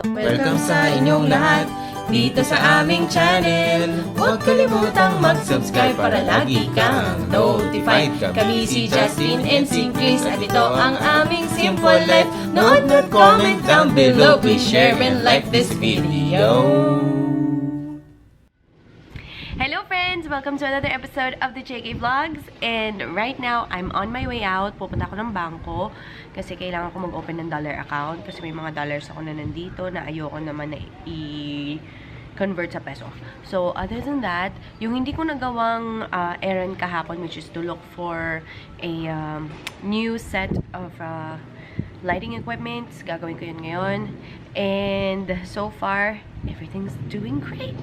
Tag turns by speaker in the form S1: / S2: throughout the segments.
S1: Welcome sa inyong lahat dito sa aming channel. Huwag kalimutang mag-subscribe para lagi kang notified. Kami si Justin and si Chris at ito ang aming Simple Life. Nood at comment down below. Please share and like this video.
S2: Hello friends! Welcome to another episode of the JK Vlogs. And right now, I'm on my way out. Pupunta ako ng bangko kasi kailangan ko mag-open ng dollar account kasi may mga dollars ako na nandito na ayoko naman na i-convert sa peso. So, other than that, yung hindi ko nagawang errand kahapon, which is to look for a new set of lighting equipment, gagawin ko yun ngayon. And so far, everything's doing great.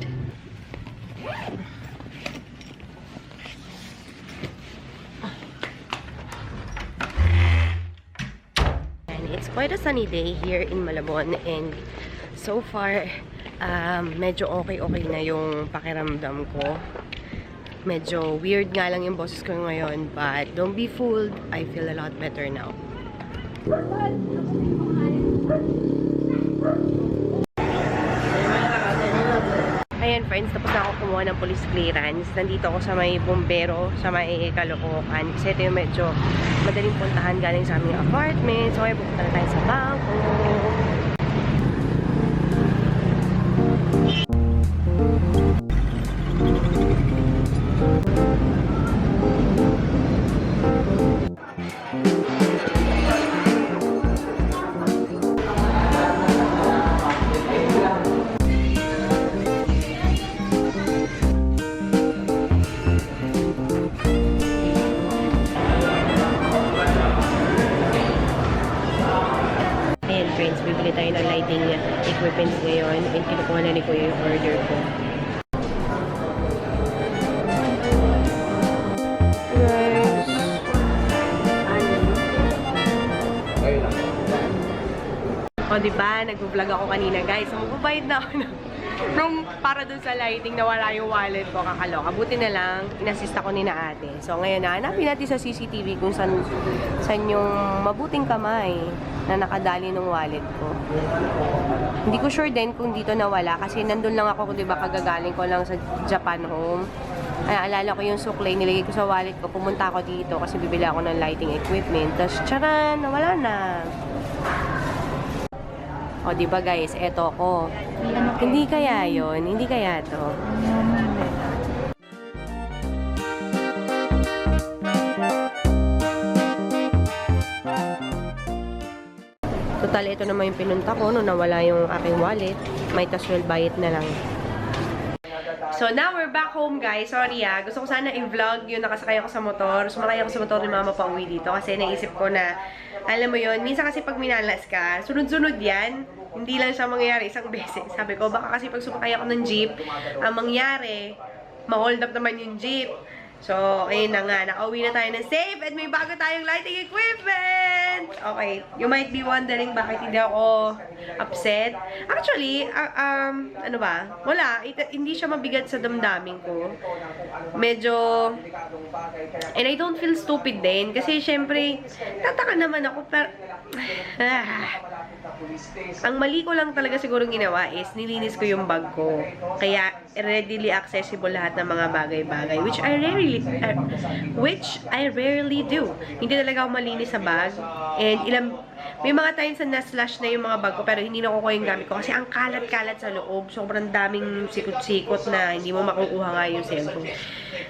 S2: It's quite a sunny day here in Malabon and so far medyo okay na yung pakiramdam ko. Medyo weird nga lang yung boses ko ngayon, but don't be fooled, I feel a lot better now. Ayan friends, tapos na ako kumuha ng police clearance. Nandito ako sa may Bombero, sa may Caloocan. Kasi ito yung medyo madaling puntahan galing sa aming apartment. So, ay pupunta na tayo sa bangko. Friends, bibili tayo ng lighting equipment ngayon and kinukuha na ni Kuya yung order ko. O diba, nag-vlog ako kanina guys. Magbabayad na ako nung para dun sa lighting na wala yung wallet ko, kakaloka. Buti na lang, inassist ako ni na ate. So ngayon na, hanapin natin sa CCTV kung saan yung mabuting kamay na nakadali ng wallet ko. Hindi ko sure din kung dito nawala kasi nandun lang ako, diba, kagagaling ko lang sa Japan home. Ay, alala ko yung suklay, nilagay ko sa wallet ko, pumunta ako dito kasi bibili ako ng lighting equipment. Tapos, tsaran, nawala na. O, diba guys, eto ko. Hindi kaya yon, hindi kaya to. Total, ito naman yung pinunta ko nung nawala yung aking wallet. Might as well buy it na lang. So, now we're back home, guys. Sorry gusto ko sana i-vlog yung nakasakay ako sa motor. Sumakay ako sa motor ni Mama pa uwi dito kasi naisip ko na, alam mo yun, minsan kasi pag minalas ka, sunod-sunod yan. Hindi lang siya mangyayari isang beses. Sabi ko, baka kasi pag sumakay ako ng jeep, ang mangyari, ma-hold up naman yung jeep. So, ayun na nga, nakauwi na tayo ng safe at may bago tayong lighting equipment! Okay, you might be wondering bakit hindi ako upset. Actually, ano ba? Wala, hindi siya mabigat sa damdamin ko. Medyo, and I don't feel stupid din, kasi syempre, tataka naman ako, pero, ang mali ko lang talaga siguro ginawa is nilinis ko yung bag ko. Kaya readily accessible lahat ng mga bagay-bagay which I rarely do. Hindi talaga ako malinis sa bag. And may mga times na na-slash na yung mga bag ko pero hindi nakukuha yung gamit ko kasi ang kalat-kalat sa loob. Sobrang daming sikot-sikot na hindi mo makukuha nga yung cellphone.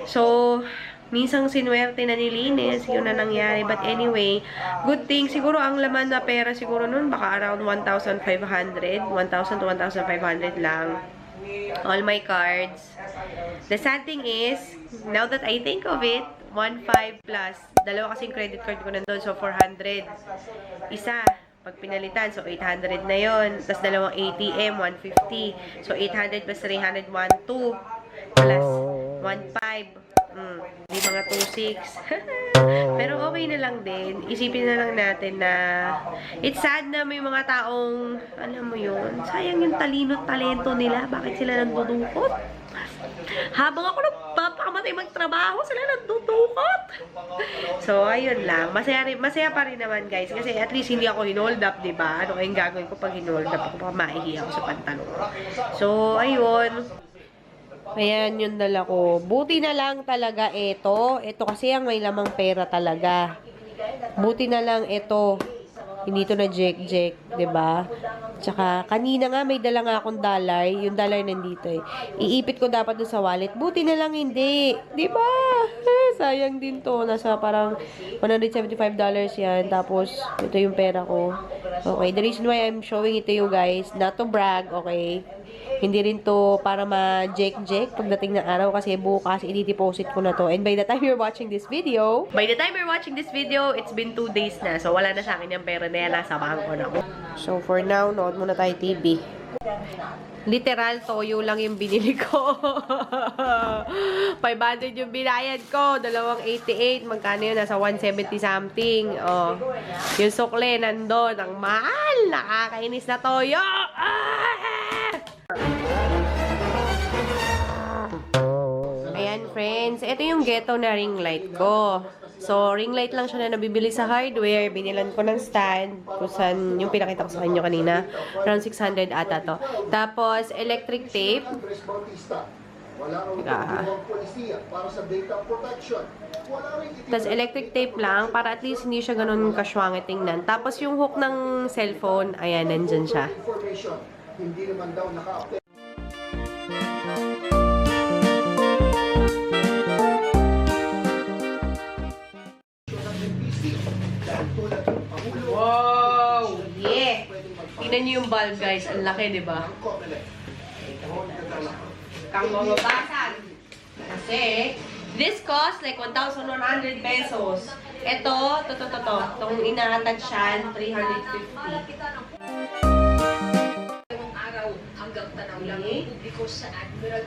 S2: So, minsang sinuwerte na nilinis, yun na nangyari. But anyway, good thing, siguro ang laman na pera siguro nun, baka around 1,500, 1,000 to 1,500 lang. All my cards. The sad thing is, now that I think of it, 1,500 plus. Dalawa kasing credit card ko nandun, so 400. Isa, pag pinalitan, so 800 na yon. Tapos dalawang ATM, 150. So 800 plus 300, 1,200 plus 1,500. Di mga 2,600. Pero okay na lang din. Isipin na lang natin na it's sad na may mga taong, alam mo yun, sayang yung talino at talento nila. Bakit sila nandudukot? Habang ako nagpapakamatay pa tayo magtrabaho, sila nagtutukot. So, ayun lang. Masaya pa rin naman, guys. Kasi at least hindi ako hinold up, diba? Ano kayong gagawin ko pag hinold up ako? Maihi ako sa pantalon. So, ayun. Ayan, yung dala ko. Buti na lang talaga ito. Ito kasi ang may lamang pera talaga. Buti na lang ito. Hindi to na jek-jek, 'di ba? Tsaka kanina nga may dala nga akong dollar, yung dollar nandito eh. Iipit ko dapat dun sa wallet. Buti na lang hindi, 'di ba? Sayang din to. Nasa parang $175 yan. Tapos ito yung pera ko. Okay, the reason why I'm showing it to you guys, not to brag, okay? Hindi rin to para ma-jek-jek pagdating ng araw kasi bukas i-deposit ko na to. And by the time you're watching this video, it's been 2 days na. So, wala na sa akin yung pera na yan. Nasa bangko na ako. So, for now, nood muna tayo TV. Literal, toyo lang yung binili ko. 500 yung binayad ko. 288. Magkano yun? Nasa 170 something. Oh. Yung sukle, nandun. Ang mahal. Nakakainis na toyo. Ayan, friends. Ito yung ghetto na ring light ko. So, ring light lang siya na nabibili sa hardware. Binilan ko ng stand. Kung saan yung pinakita ko sa kanyo kanina. Around 600 ata to. Tapos, electric tape. Tapos, electric tape lang. Para at least hindi siya ganun kaswangit tingnan. Tapos, yung hook ng cellphone. Ayan, nandyan siya.
S3: Hindi naman daw naka-update.
S2: Wow! Yeah! Tingnan niyo yung bulb, guys. Ang laki, di ba? Kang mababasan. Kasi, this cost like 1,100 pesos. Ito, to. Itong ina-attach siya, 350. Okay.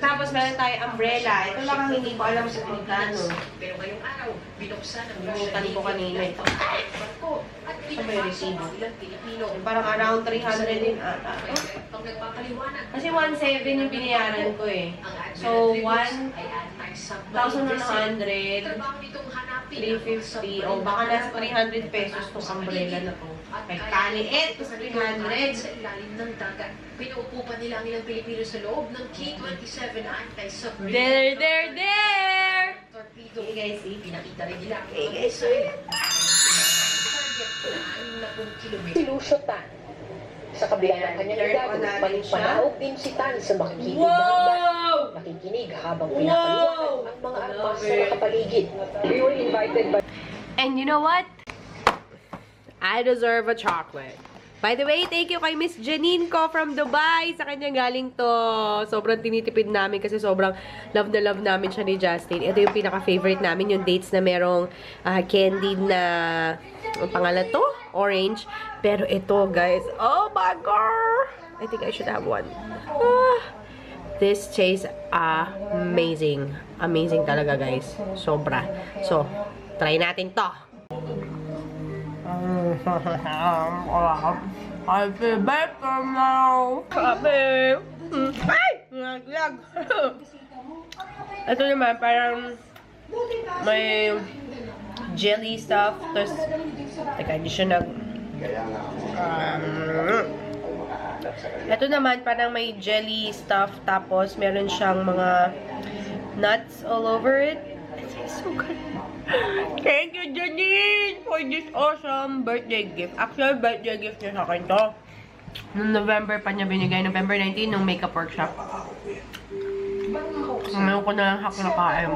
S2: Tapos meron tayong umbrella. Ito lang ang hindi ko alam sa magkano.
S4: Pero ngayong araw, binuksan ang
S2: Binutan ko kanina ito.
S4: at
S2: Sa may resibo.
S4: ilang Pilipino.
S2: Parang around 300 din ata.
S4: Ang nagpapaliwanag
S2: Kasi 1,700 yung binayaran ko eh.
S4: ang
S2: So, 1,100,
S4: trabaho nitong hanapin
S2: 350, o baka nasa 300 pesos itong umbrella na to. Ay, kaliit! Sa 300.
S4: Sa ilalim ng dagat. Pinuupo pa nila ang ilang Pilipino sa loob ng K-27 anti-submarine
S2: There!
S4: torpedo.
S2: Okay, guys, see?
S4: Pinakita rin nila ang
S2: Okay,
S4: mga
S2: guys,
S4: missile. Target na 60 kilometro.
S5: Sinusutan. Sa kabila ng kanyang
S2: Learn
S5: edad,
S2: ko natin
S5: may
S2: siya.
S5: panahog din si Tan sa makikinig ng
S2: Wow!
S5: nakikinig habang
S2: Wow!
S5: pinapaliwanag ang mga armas sa nakapaligid. We were invited by
S2: And you know what? I deserve a chocolate. By the way, thank you kay Miss Janine ko from Dubai. Sa kanya galing to. Sobrang tinitipid namin kasi sobrang love na love namin siya ni Justin. Ito yung pinaka-favorite namin, yung dates na merong candied na, ang pangalan to? Orange. Pero ito, guys, oh my God! I think I should have one. This tastes amazing. Amazing talaga, guys. Sobra. So, try natin to. I feel better now. Sabi. Ay! Naglag. Ito naman, parang may jelly stuff. Tapos, teka, hindi siya nag... ito naman, parang may jelly stuff. Tapos, meron siyang mga nuts all over it. It tastes so good. Thank you, Janine, for this awesome birthday gift. Actual birthday gift niya sa akin to. Noong November pa niya binigay. November 19, nung makeup workshop. Ngayon ko na lang hak na kain.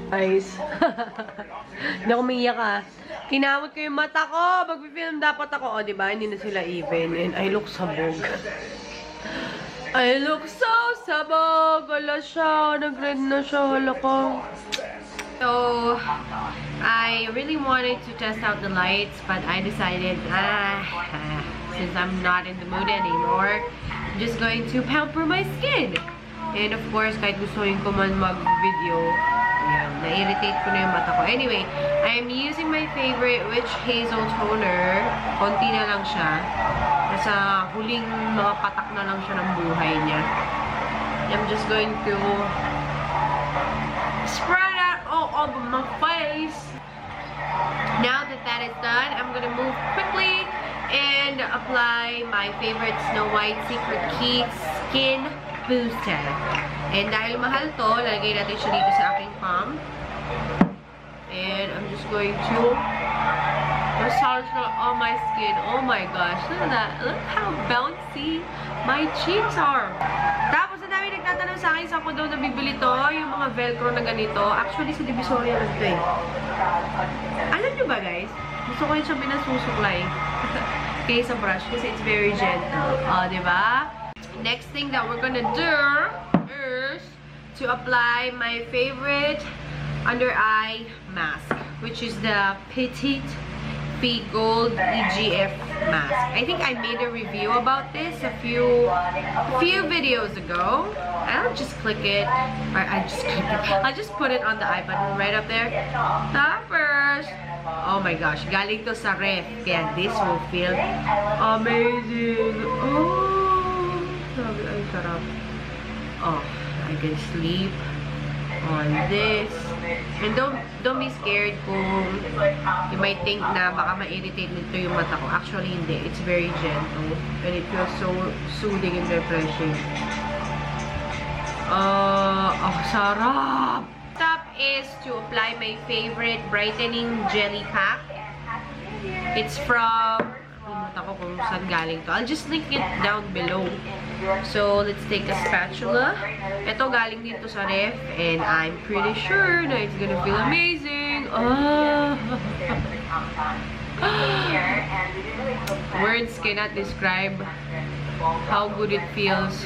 S2: Guys. Hindi ako umiiyak Kinamot ko yung mata ko. Mag-film dapat ako. O, diba? Hindi na sila even. And I look sabog. I look so sabog. Wala siya. Nag-red na siya. Wala ko. So, I really wanted to test out the lights, but I decided, since I'm not in the mood anymore, I'm just going to pamper my skin. And of course, kahit gustuhin ko man mag-video, ayan, na-irritate ko na yung mata ko. Anyway, I'm using my favorite Witch Hazel Toner. Konti na lang siya. Nasa huling mga patak na lang siya ng buhay niya. I'm just going to spread that all over my face. Now that that is done, I'm gonna move quickly and apply my favorite Snow White Secret Key Skin Booster. And dahil mahal to, lalagay natin siya dito sa aking palm. And I'm just going to massage on my skin. Oh my gosh, look at that. Look how bouncy my cheeks are. Tapos, ang dami nagtatanong sa akin sa ako daw nabibili to, yung mga velcro na ganito. Actually, sa Divisoria lang to eh. Alam nyo ba guys? Gusto ko yun siya pinasusuklay. Okay, sa brush kasi it's very gentle. Diba? Next thing that we're gonna do is to apply my favorite under eye mask, which is the Petite P Gold EGF mask. I think I made a review about this a few videos ago. I'll just click it, or I'll just put it on the eye button right up there. Tapos, oh my gosh, galing to sa ref, kaya this will feel amazing. Oh, sabi, ay sarap. Oh, I can sleep on this. And don't be scared kung you might think na baka ma-irritate nito yung mata ko. Actually, hindi. It's very gentle. And it feels so soothing and refreshing. Oh, sarap! Step is to apply my favorite brightening jelly pack. It's from... Pumunta ko kung saan galing to. I'll just link it down below. So, let's take a spatula. Ito galing dito sa ref. And I'm pretty sure na it's gonna feel amazing. Oh. Words cannot describe how good it feels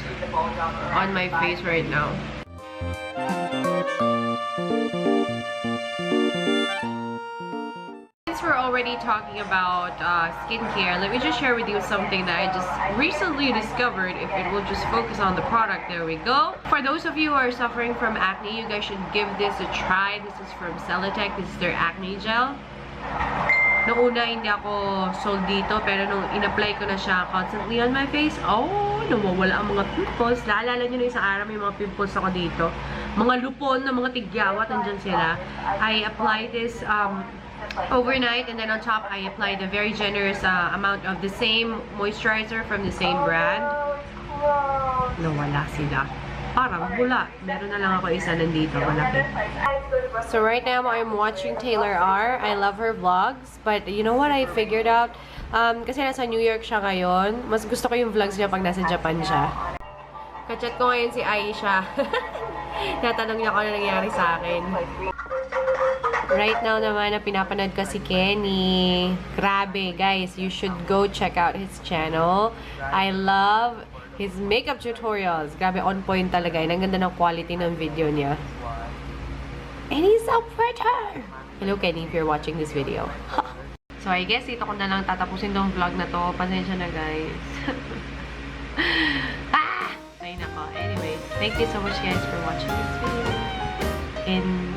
S2: on my face right now. Since we're already talking about skincare, let me just share with you something that I just recently discovered. If it will just focus on the product, there we go. For those of you who are suffering from acne, you guys should give this a try. This is from Celatec. This is their acne gel. Noong una, hindi ako sold dito, pero nung in-apply ko na siya constantly on my face, oh, nawawala ang mga pimples. Naalala nyo na isang araw, may mga pimples ako dito. Mga lupon na mga tigyawat, nandyan sila. I apply this overnight, and then on top, I applied a very generous amount of the same moisturizer from the same brand. Nawala sila. Parang wala. Meron na lang ako isa nandito, malaki. So right now, I'm watching Taylor R. I love her vlogs, but you know what I figured out? Kasi nasa New York siya ngayon, mas gusto ko yung vlogs niya pag nasa Japan siya. Kachat ko ngayon si Aisha. Natanong niya kung ano nangyari sa akin. Right now naman na pinapanood ko si Kenny. Grabe, guys. You should go check out his channel. I love his makeup tutorials. Grabe, on point talaga. Ang ganda ng quality ng video niya. And he's so pretty! Hello, Kenny, if you're watching this video. So, I guess ito ko na lang tatapusin tong vlog na to. Pasensya na, guys. Ay, nako. Anyway, thank you so much, guys, for watching this video. And